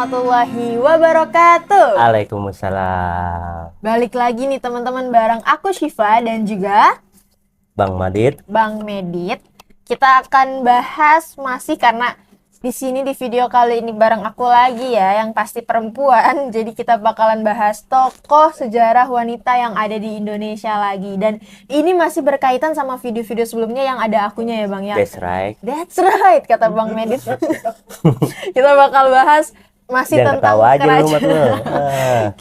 warahmatullahi wabarakatuh. Waalaikumsalam. Balik lagi nih teman-teman bareng aku Syifa dan juga Bang Madit. Bang Medit. Kita akan bahas masih karena di sini di video kali ini bareng aku lagi ya, yang pasti perempuan. Jadi kita bakalan bahas tokoh sejarah wanita yang ada di Indonesia lagi. Dan ini masih berkaitan sama video-video sebelumnya yang ada akunya ya Bang ya. That's right. That's right, kata Bang Medit. Kita bakal bahas masih Jangan tentang ketawa aja lu, Mat, kerajaan. lu.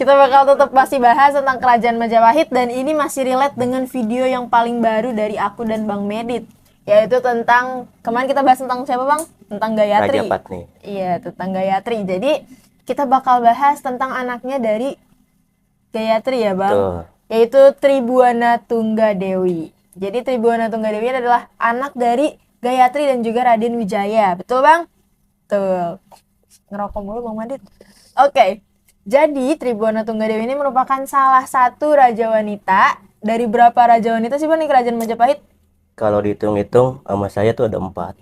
Kita bakal tetap masih bahas tentang kerajaan Majapahit dan ini masih relate dengan video yang paling baru dari aku dan Bang Medit, yaitu tentang kemarin kita bahas tentang siapa Bang? Tentang Gayatri. Rajapati nih. Iya, tentang Gayatri. Jadi kita bakal bahas tentang anaknya dari Gayatri ya Bang. Tuh. Yaitu Tribuana Tunggadewi. Jadi Tribuana Tunggadewi adalah anak dari Gayatri dan juga Raden Wijaya. Betul Bang? Betul. Ngerokok mulu Bang Madit. Oke. Jadi Tribuana Tunggadewi ini merupakan salah satu raja wanita. Dari berapa raja wanita sih Bang di kerajaan Majapahit? Kalau dihitung-hitung sama saya tuh ada 4.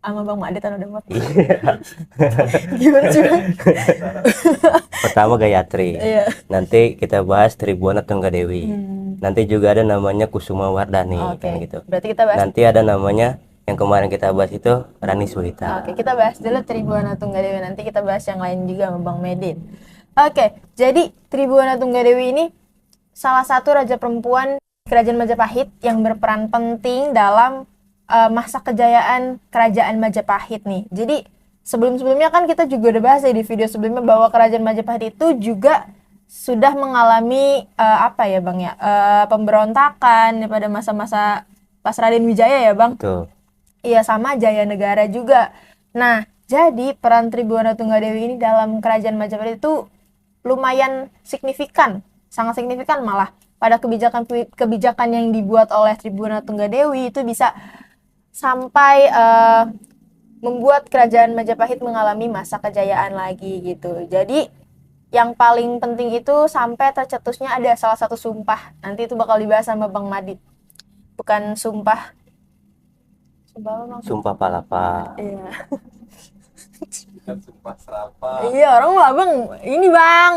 Sama Bang Madit ada 4. Iya. Gimana sih Bang? Pertama Gayatri. Iya. Nanti kita bahas Tribuana Tunggadewi. Nanti juga ada namanya Kusuma Wardani Oke. kan gitu. Berarti kita bahas. Nanti ada namanya yang kemarin kita bahas itu Rani Sulita. Oke, kita bahas dulu Tribuana Tunggadewi. Nanti kita bahas yang lain juga sama Bang Medit. Oke, jadi Tribuana Tunggadewi ini salah satu raja perempuan kerajaan Majapahit yang berperan penting dalam masa kejayaan kerajaan Majapahit nih. Jadi sebelum-sebelumnya kan kita juga udah bahas ya di video sebelumnya bahwa kerajaan Majapahit itu juga sudah mengalami apa ya Bang ya, pemberontakan pada masa-masa pas Raden Wijaya ya Bang. Tuh. Iya, sama Jaya Negara juga. Nah, jadi peran Tribuana Tunggadewi ini dalam kerajaan Majapahit itu lumayan signifikan, sangat signifikan malah. Pada kebijakan yang dibuat oleh Tribuana Tunggadewi itu bisa sampai membuat kerajaan Majapahit mengalami masa kejayaan lagi gitu. Jadi yang paling penting itu sampai tercetusnya ada salah satu sumpah. Nanti itu bakal dibahas sama Bang Madit. Bukan sumpah. Sumpah apa Bang? Sumpah Palapa. Iya. Kan sumpah serapah. Iya, orang lah Bang. Ini Bang.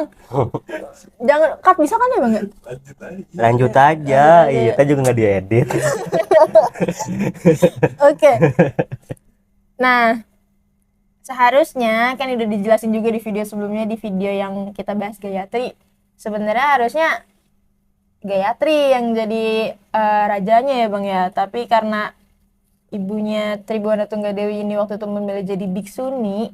Jangan cut bisa kan ya Bang ya? Lanjut aja. Lanjut aja. Iya, kita juga nggak diedit. Oke. Nah, seharusnya kan udah dijelasin juga di video sebelumnya, di video yang kita bahas Gayatri. Sebenarnya harusnya Gayatri yang jadi rajanya ya Bang ya. Tapi karena ibunya Tribuana Tunggadewi ini waktu itu memilih jadi biksuni,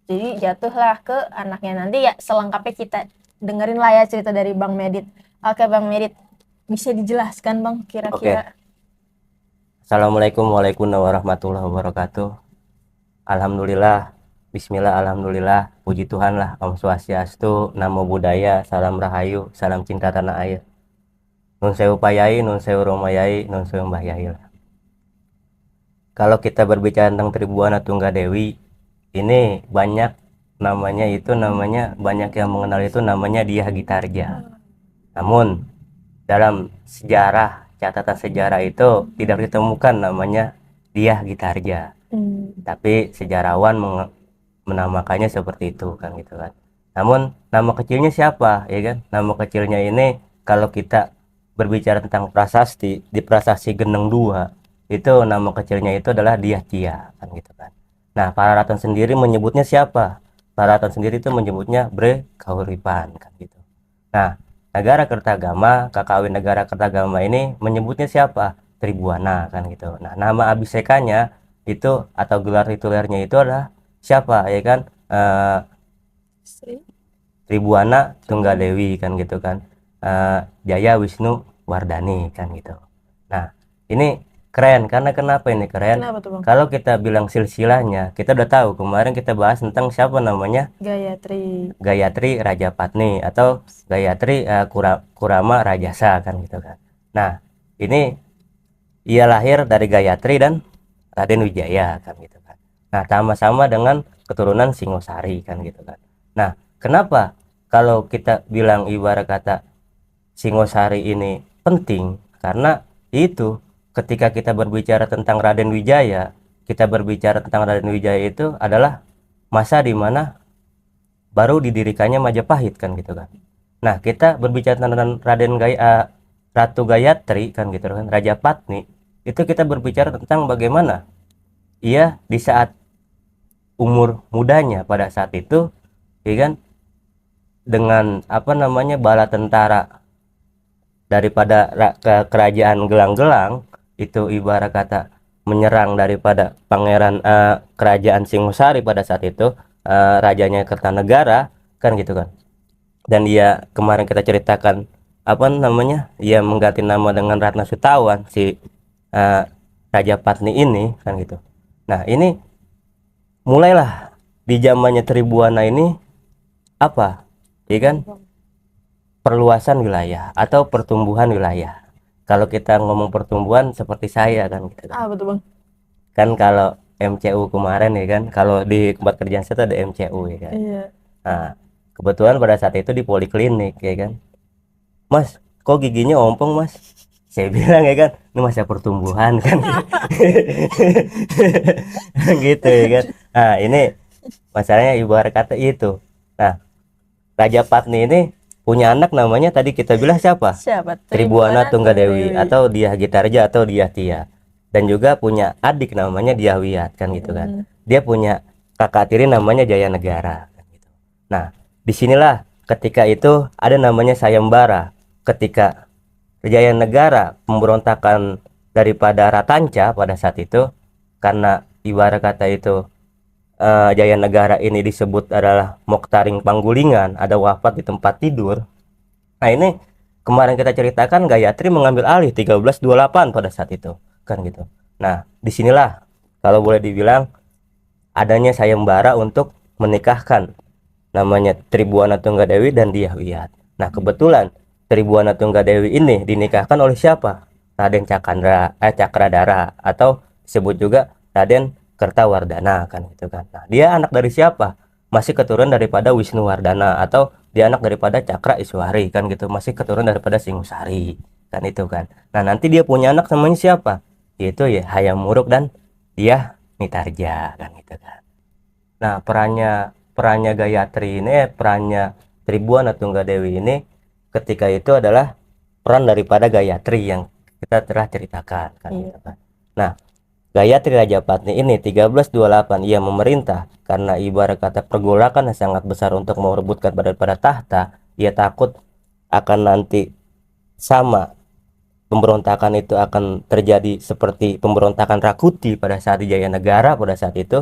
jadi jatuhlah ke anaknya. Nanti ya selengkapnya kita dengerin lah ya cerita dari Bang Medit. Oke Bang Medit, bisa dijelaskan Bang kira-kira? Assalamualaikum warahmatullahi wabarakatuh. Alhamdulillah, bismillah, alhamdulillah, puji Tuhan lah, Om Swastiastu, Namo Buddhaya, salam rahayu, salam cinta tanah air. Nun sewu payai, nun sewu romayai, nun sewu mbah yai lah. Kalau kita berbicara tentang Tribuana Tunggadewi, ini banyak banyak yang mengenal itu namanya Dyah Gitarja. Namun dalam sejarah, catatan sejarah itu tidak ditemukan namanya Dyah Gitarja. Tapi sejarawan menamakannya seperti itu kan gitu kan. Namun nama kecilnya siapa ya kan? Nama kecilnya ini kalau kita berbicara tentang prasasti, di Prasasti Geneng 2 itu nama kecilnya itu adalah Dyah Tia kan gitu kan. Nah, para Raton sendiri menyebutnya siapa? Para Raton sendiri itu menyebutnya Bre Kahuripan kan gitu. Nah, negara Kertagama, kakawin negara Kertagama ini menyebutnya siapa? Tribuana kan gitu. Nah, nama abisekanya itu atau gelar titulernya itu adalah siapa ya kan? Tribuana Tunggadewi kan gitu kan. Jaya Wisnu Wardani kan gitu. Nah, ini keren karena kenapa ini keren? Kenapa tuh Bang? Kalau kita bilang silsilahnya, kita udah tahu kemarin kita bahas tentang siapa namanya Gayatri. Gayatri Rajapatni atau Gayatri Kurama Rajasa kan gitu kan. Nah, ini ia lahir dari Gayatri dan Raden Wijaya kan gitu kan. Nah, sama-sama dengan keturunan Singosari kan gitu kan. Nah, kenapa kalau kita bilang ibarat kata Singosari ini penting? Karena itu ketika kita berbicara tentang Raden Wijaya, kita berbicara tentang Raden Wijaya itu adalah masa di mana baru didirikannya Majapahit kan gitu kan. Nah, kita berbicara tentang Ratu Gayatri kan gitu kan, Raja Patni, itu kita berbicara tentang bagaimana ia di saat umur mudanya pada saat itu, ya kan, dengan apa namanya bala tentara daripada kerajaan Gelang-Gelang itu ibarat kata menyerang daripada kerajaan Singosari pada saat itu, rajanya Kertanegara kan gitu kan. Dan dia kemarin kita ceritakan apa namanya, ia mengganti nama dengan Ratna Sutawan si eh, Raja Patni ini kan gitu. Nah, ini mulailah di zamannya Tribuana ini apa, ya kan, perluasan wilayah atau pertumbuhan wilayah. Kalau kita ngomong pertumbuhan seperti saya kan gitu kan. Betul bang. Kan kalau MCU kemarin ya kan, kalau di tempat kerjaan saya tuh ada MCU ya kan. Iya. Nah, kebetulan pada saat itu di poliklinik ya kan, Mas, kok giginya ompong Mas? Saya bilang ya kan, ini masa pertumbuhan kan. Gitu ya kan. Nah, ini masalahnya ibarat kata itu. Nah, Raja Patni ini punya anak namanya tadi kita bilang siapa? Siapa? Tribuana Tunggadewi atau Dyah Gitarja atau Dyah Tia. Dan juga punya adik namanya Dyah Wiyat kan gitu kan. Dia punya kakak tiri namanya Jaya Negara kan gitu. Nah, disinilah ketika itu ada namanya sayembara. Ketika Jaya Negara pemberontakan daripada Ratanca pada saat itu, karena ibarat kata itu Jaya Negara ini disebut adalah Moktaring Panggulingan, ada wafat di tempat tidur. Nah, ini kemarin kita ceritakan Gayatri mengambil alih 1328 pada saat itu kan gitu. Nah, disinilah kalau boleh dibilang adanya sayembara untuk menikahkan namanya Tribuana Tunggadewi dan Dyah Wiyat. Nah, kebetulan Tribuana Tunggadewi ini dinikahkan oleh siapa? Raden Cakradara atau disebut juga Raden Kertawardhana kan gitu kan. Nah, dia anak dari siapa? Masih keturunan daripada Wisnuwardhana atau dia anak daripada Cakra Iswari kan gitu, masih keturunan daripada Singosari kan itu kan. Nah, nanti dia punya anak namanya siapa? Yaitu ya Hayam Wuruk dan Dyah Mitarja kan gitu kan. Nah, perannya Gayatri ini, perannya Tribuana Tunggadewi ini ketika itu adalah peran daripada Gayatri yang kita telah ceritakan kan gitu kan. Nah, Gayatri Raja Patni ini 1328 ia memerintah karena ibarat kata pergolakan yang sangat besar untuk merebutkan pada tahta. Ia takut akan nanti sama pemberontakan itu akan terjadi seperti pemberontakan Rakuti pada saat di Jaya Negara pada saat itu.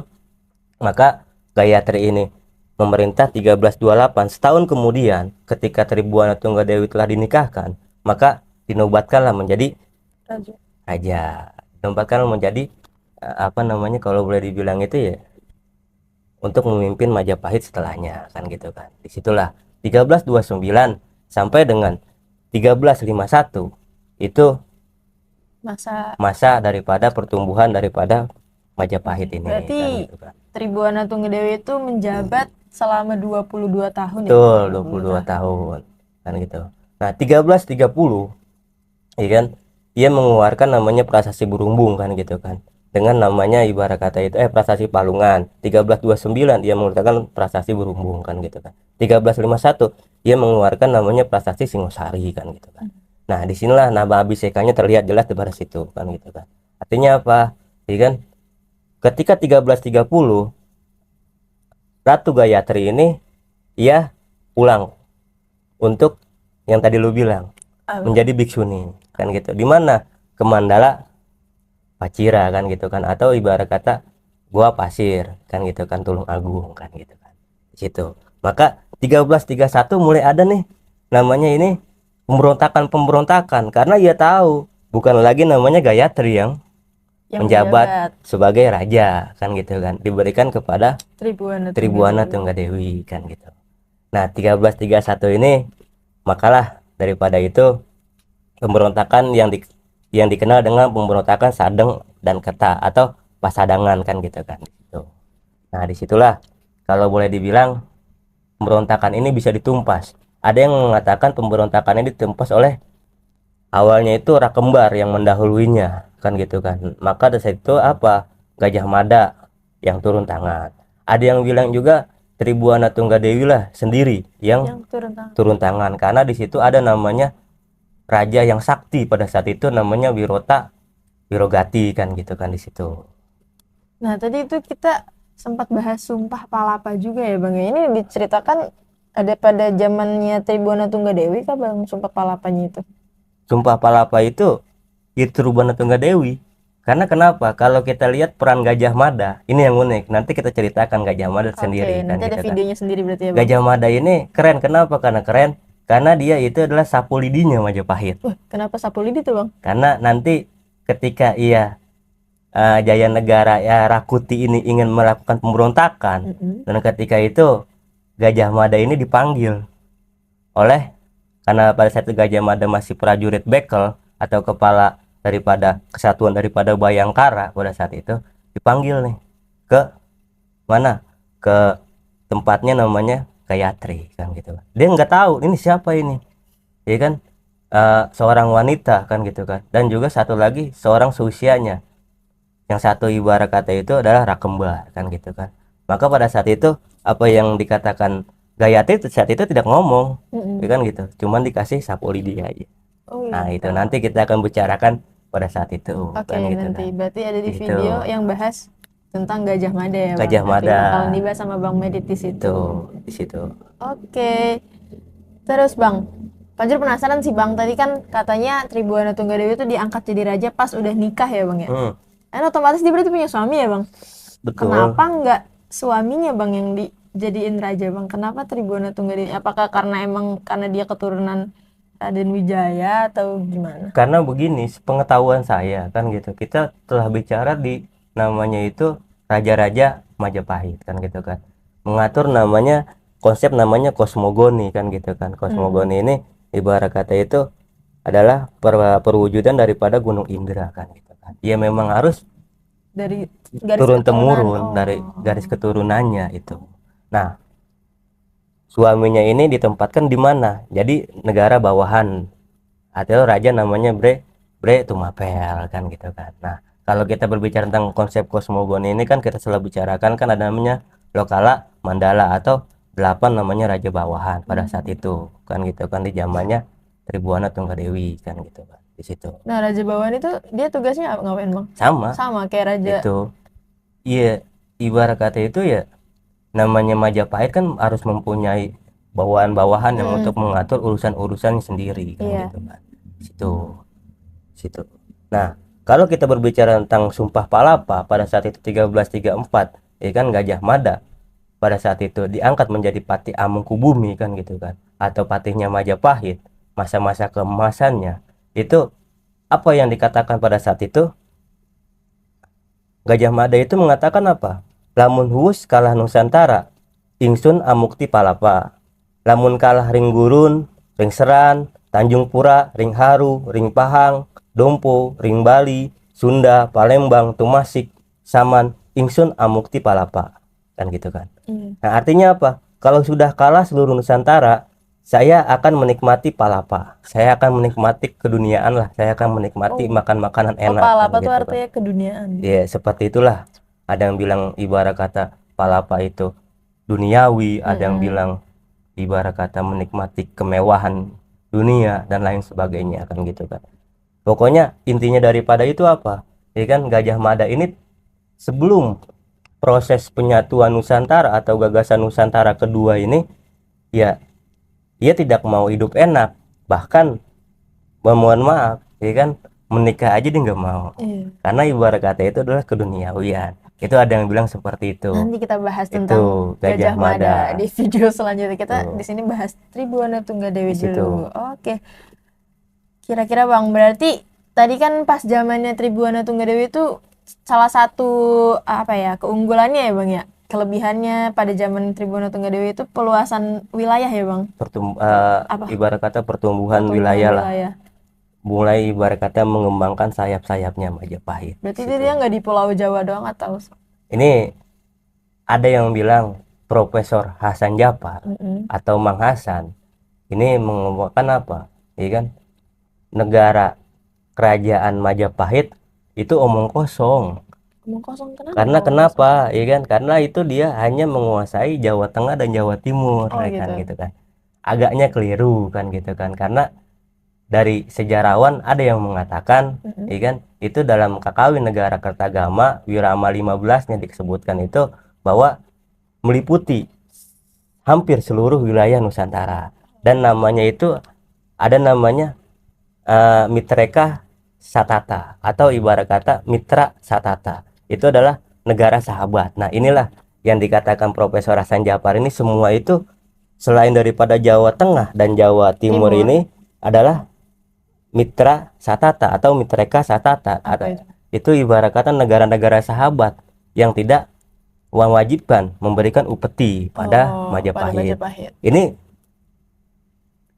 Maka Gayatri ini memerintah 1328. Setahun kemudian ketika Tribuana Tunggadewi telah dinikahkan, maka dinobatkanlah menjadi raja. Dinobatkanlah menjadi apa namanya kalau boleh dibilang itu ya untuk memimpin Majapahit setelahnya kan gitu kan. Disitulah 1329 sampai dengan 1351 itu masa daripada pertumbuhan daripada Majapahit ini. Berarti kan gitu kan. Tribuana Tunggadewi itu menjabat selama 22 tahun Betul, ya? 22 tahun kan gitu. Nah, 1330 ya kan, ia mengeluarkan namanya Prasasti Burumbung kan gitu kan. Dengan namanya ibarat kata itu Prasasti Palungan. 1329 ia mengeluarkan Prasasti Burumbung kan gitu kan. 1351 ia mengeluarkan namanya Prasasti Singosari kan gitu kan. Nah, disinilah nama abisekanya terlihat jelas di pada situ kan gitu kan. Artinya apa? Ya kan? Ketika 1330 Ratu Gayatri ini ia pulang untuk yang tadi lu bilang menjadi biksuni kan gitu. Di mana? Ke Mandala Pacira kan gitu kan, atau ibarat kata Gua Pasir kan gitu kan, Tulung Agung kan gitu kan. Di situ. Maka 1331 mulai ada nih namanya ini pemberontakan karena ia tahu bukan lagi namanya Gayatri yang menjabat sebagai raja kan gitu kan, diberikan kepada Tribuana Tunggadewi kan gitu. Nah, 1331 ini makalah daripada itu pemberontakan yang dikenal dengan pemberontakan Sadeng dan Kerta atau Pasadangan kan gitu kan gitu. Nah, disitulah kalau boleh dibilang pemberontakan ini bisa ditumpas. Ada yang mengatakan pemberontakan ini ditumpas oleh awalnya itu Rakembar yang mendahuluinya kan gitu kan. Maka dari itu apa? Gajah Mada yang turun tangan. Ada yang bilang juga Tribuana Tunggadewi lah sendiri yang Yang turun tangan. turun tangan, karena di situ ada namanya raja yang sakti pada saat itu namanya Wirogati kan gitu kan di situ. Nah, tadi itu kita sempat bahas Sumpah Palapa juga ya Bang. Ini diceritakan ada pada zamannya Tribuana Tunggadewi kah Bang Sumpah Palapanya itu? Sumpah Palapa itu Tribuana Tunggadewi. Karena kenapa? Kalau kita lihat peran Gajah Mada, ini yang unik. Nanti kita ceritakan Gajah Mada sendiri kan Nanti ada gitu kan. videonya sendiri berarti ya Bang. Gajah Mada ini keren. Kenapa? Karena keren. Karena dia itu adalah sapu lidinya Majapahit. Wah, kenapa sapu lidi tuh Bang? Karena nanti ketika ia Jaya Negara ya Rakuti ini ingin melakukan pemberontakan, dan ketika itu Gajah Mada ini dipanggil oleh, karena pada saat itu Gajah Mada masih prajurit bekel atau kepala daripada kesatuan daripada Bayangkara, pada saat itu dipanggil nih ke mana, ke tempatnya namanya Gayatri kan gitu. Dia nggak tahu ini siapa ini, ya kan, seorang wanita kan gitu kan, dan juga satu lagi seorang seusianya, yang satu ibarat kata itu adalah rakembar kan gitu kan. Maka pada saat itu apa yang dikatakan Gayatri saat itu tidak ngomong, ya kan gitu, cuman dikasih sapu lidi aja. Oh, Nah gitu. itu nanti kita akan bicarakan pada saat itu. Oke, kan gitu nanti kan. berarti ada di Gitu. video yang bahas tentang Gajah Mada ya Bang. Gajah Nanti Mada. bakalan dibahas sama Bang Medit di situ. Itu di situ. Oke. Terus Bang, Fajrul penasaran sih Bang, tadi kan katanya Tribuana Tunggadewi itu diangkat jadi raja pas udah nikah ya Bang ya? Kan otomatis dia berarti punya suami ya Bang? Betul. Kenapa nggak suaminya Bang yang dijadiin raja Bang? Kenapa Tribuana Tunggadewi? Apakah karena dia keturunan Raden Wijaya atau gimana? Karena begini, sepengetahuan saya kan gitu, kita telah bicara di namanya itu raja-raja Majapahit kan gitu kan, mengatur namanya konsep namanya kosmogoni kan gitu kan. Kosmogoni ini ibarat kata itu adalah perwujudan daripada Gunung Indra kan gitu kan. Dia memang harus Dari garis turun keturunan. temurun dari garis keturunannya itu. Nah, suaminya ini ditempatkan di mana? Jadi negara bawahan atau raja namanya Bre Tumapel kan gitu kan. Nah, kalau kita berbicara tentang konsep kosmogoni ini kan kita selalu bicarakan kan ada namanya Lokala, Mandala atau 8 namanya raja bawahan pada saat itu kan gitu kan, di zamannya Tribuana Tunggadewi kan gitu kan di situ. Nah, raja bawahan itu dia tugasnya ngapain Bang? Sama Sama kayak raja. itu. Iya, ibarat kata itu ya namanya Majapahit kan harus mempunyai bawahan-bawahan yang untuk mengatur urusan-urusannya sendiri kan Iya. gitu kan. Situ. Nah, kalau kita berbicara tentang Sumpah Palapa pada saat itu 1334, ya kan, Gajah Mada pada saat itu diangkat menjadi Patih Amangkubumi kan gitu kan, atau patihnya Majapahit, masa-masa keemasannya. Itu apa yang dikatakan pada saat itu? Gajah Mada itu mengatakan apa? Lamun huus kalah Nusantara, ingsun amukti palapa. Lamun kalah ring gurun, ring seran, Tanjung Pura, ring Haru, ring Pahang, Dompo, ring Bali, Sunda, Palembang, Tumasik, Saman, ingsun amukti palapa. Kan gitu kan. Nah, artinya apa? Kalau sudah kalah seluruh Nusantara, saya akan menikmati palapa. Saya akan menikmati keduniaan lah. Saya akan menikmati makan makanan enak. Palapa kan tuh gitu artinya keduniaan. Ya, seperti itulah. Ada yang bilang ibarat kata palapa itu duniawi, ada yang bilang ibarat kata menikmati kemewahan dunia dan lain sebagainya kan gitu kan. Pokoknya intinya daripada itu apa? Ya kan, Gajah Mada ini sebelum proses penyatuan Nusantara atau gagasan Nusantara kedua ini, ya dia tidak mau hidup enak, bahkan mohon maaf, ya kan, menikah aja dia nggak mau. Karena ibarat kata itu adalah keduniawian. Itu ada yang bilang seperti itu. Nanti kita bahas Itu tentang Gajah Mada di video selanjutnya. Kita Tuh. di sini bahas Tribuana Tunggadewi Di situ. dulu. Oke. Kira-kira Bang, berarti tadi kan pas zamannya Tribuana Tunggadewi itu salah satu apa ya, keunggulannya ya Bang ya. Kelebihannya pada zaman Tribuana Tunggadewi itu peluasan wilayah ya Bang. Ibarat kata pertumbuhan wilayah lah. Mulai ibarat kata mengembangkan sayap-sayapnya Majapahit. Berarti Situ. dia nggak di Pulau Jawa doang atau? Ini ada yang bilang Profesor Hasan Japar atau Mang Hasan ini mengembangkan apa? Ya kan, negara kerajaan Majapahit itu omong kosong. Omong kosong kenapa? Karena Omong kosong? kenapa? Ya kan? Karena itu dia hanya menguasai Jawa Tengah dan Jawa Timur, Oh, ya kan gitu. gitu kan. Agaknya keliru kan gitu kan. Karena dari sejarawan ada yang mengatakan, Mm-mm. ya kan, itu dalam Kakawin Negara Kertagama Wirama 15-nya disebutkan itu bahwa meliputi hampir seluruh wilayah Nusantara. Dan namanya itu ada namanya Mitreka Satata atau ibarat kata Mitra Satata. Itu adalah negara sahabat. Nah, inilah yang dikatakan Profesor Hasan Japar ini, semua itu selain daripada Jawa Tengah dan Jawa Timur Timur. ini adalah Mitra Satata atau Mitreka Satata. Apa itu? Itu ibarat kata negara-negara sahabat yang tidak mewajibkan memberikan upeti pada Oh, pada Majapahit. Majapahit. Ini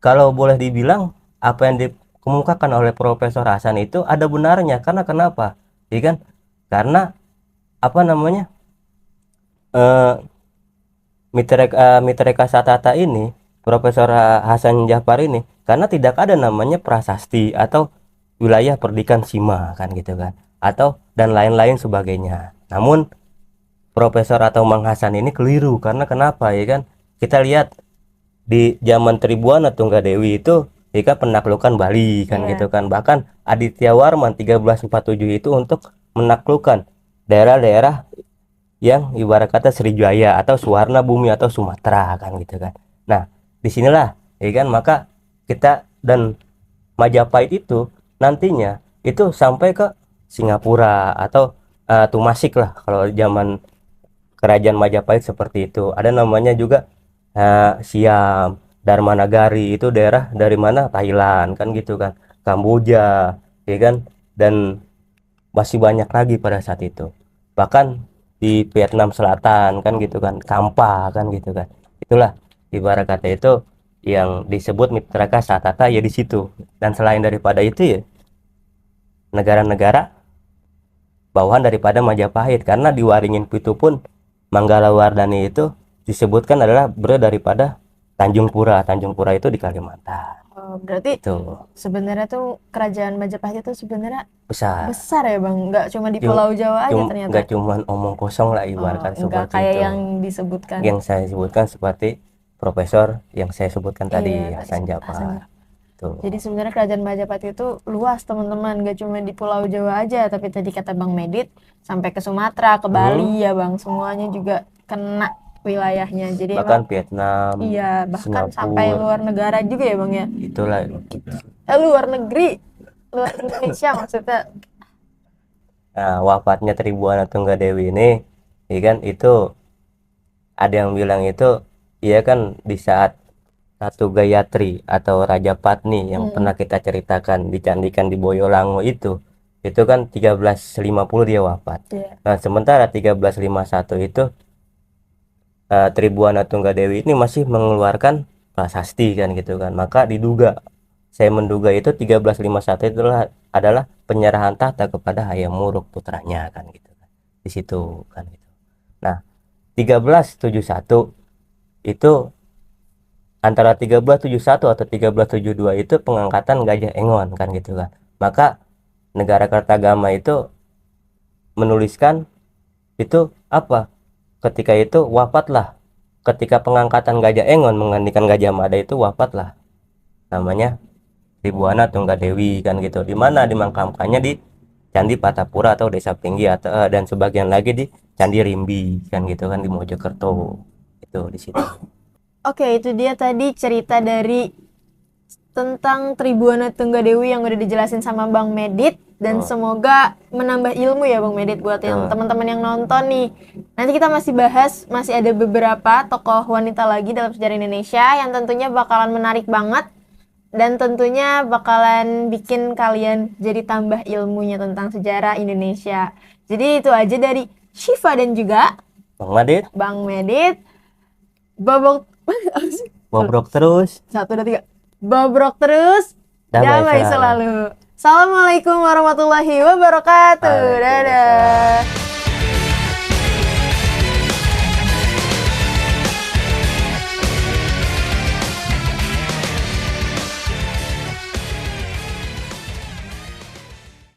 kalau boleh dibilang apa yang dikemukakan oleh Profesor Hasan itu ada benarnya. Karena kenapa? Ya kan? Karena apa namanya? Mitreka Satata ini, Profesor Hasan Japar ini, karena tidak ada namanya prasasti atau wilayah perdikan Sima kan gitu kan, atau dan lain-lain sebagainya. Namun Profesor atau Mang Hasan ini keliru. Karena kenapa? Ya kan, kita lihat di zaman Tribuana Tunggadewi itu jika penaklukan Bali kan Iya. gitu kan, bahkan Aditya Warman 1347 itu untuk menaklukkan daerah-daerah yang ibarat kata Sriwijaya atau Suwarna Bumi atau Sumatera kan gitu kan. Nah, disinilah ya kan, maka kita dan Majapahit itu nantinya itu sampai ke Singapura atau Tumasik lah kalau zaman kerajaan Majapahit seperti itu. Ada namanya juga Siam, Dharmanagari, itu daerah dari mana? Thailand kan gitu kan, Kamboja, ya kan, dan masih banyak lagi pada saat itu. Bahkan di Vietnam Selatan kan gitu kan, Kampa kan gitu kan. Itulah ibarat kata itu yang disebut Mitraka Satata ya di situ. Dan selain daripada itu ya negara-negara bawahan daripada Majapahit, karena di Waringin Pitu pun Manggala Wardani itu disebutkan adalah daripada Tanjung Pura. Tanjung Pura itu di Kalimantan. Berarti Itu sebenarnya tuh kerajaan Majapahit itu sebenarnya besar. besar ya Bang, nggak cuma di Pulau Jawa aja ternyata. Nggak cuman omong kosong lah ibaratkan Nggak seperti kayak itu. yang disebutkan. Yang saya sebutkan seperti Profesor yang saya sebutkan tadi, Iya, Hasan Hasan Japar. Tuh. Jadi sebenarnya kerajaan Majapahit itu luas teman-teman, gak cuma di Pulau Jawa aja, tapi tadi kata Bang Medit sampai ke Sumatera, ke Bali ya Bang, semuanya juga kena wilayahnya. Jadi Bahkan emang Vietnam, iya, bahkan sampai Singapura, luar negara juga ya Bang ya. itulah. Luar negeri, luar Indonesia maksudnya. Nah, wafatnya Tribuana Tunggadewi ini, ya kan, itu ada yang bilang itu, iya kan, di saat Ratu Gayatri atau Raja Patni yang pernah kita ceritakan dicandikan di Boyolango itu kan 1350 dia wafat. Iya. Nah, sementara 1351 itu Tribuana Tunggadewi ini masih mengeluarkan prasasti kan gitu kan. Maka saya menduga itu 1351 adalah penyerahan tahta kepada Hayam Wuruk putranya kan gitu kan. Di situ kan gitu. Nah, 1371 itu antara 1371 atau 1372 itu pengangkatan Gajah Engon kan gitu kan. Maka negara Kertagama itu menuliskan itu apa? Ketika itu wafatlah, ketika pengangkatan Gajah Engon menggantikan Gajah Mada itu wafatlah namanya Tribuana Tunggadewi kan gitu. Di mana dimakamkannya di Candi Patapura atau Desa Tinggi atau dan sebagian lagi di Candi Rimbi kan gitu kan di Mojokerto. Itu di situ. Oke, itu dia tadi cerita dari tentang Tribuana Tunggadewi yang udah dijelasin sama Bang Medit, dan semoga menambah ilmu ya Bang Medit buat yang teman-teman yang nonton nih. Nanti kita masih bahas, masih ada beberapa tokoh wanita lagi dalam sejarah Indonesia yang tentunya bakalan menarik banget dan tentunya bakalan bikin kalian jadi tambah ilmunya tentang sejarah Indonesia. Jadi itu aja dari Syifa dan juga Bang Medit. Bobrok terus. 1, 2, 3. Bobrok terus, Damai damai selalu. Assalamualaikum warahmatullahi wabarakatuh. Dadah.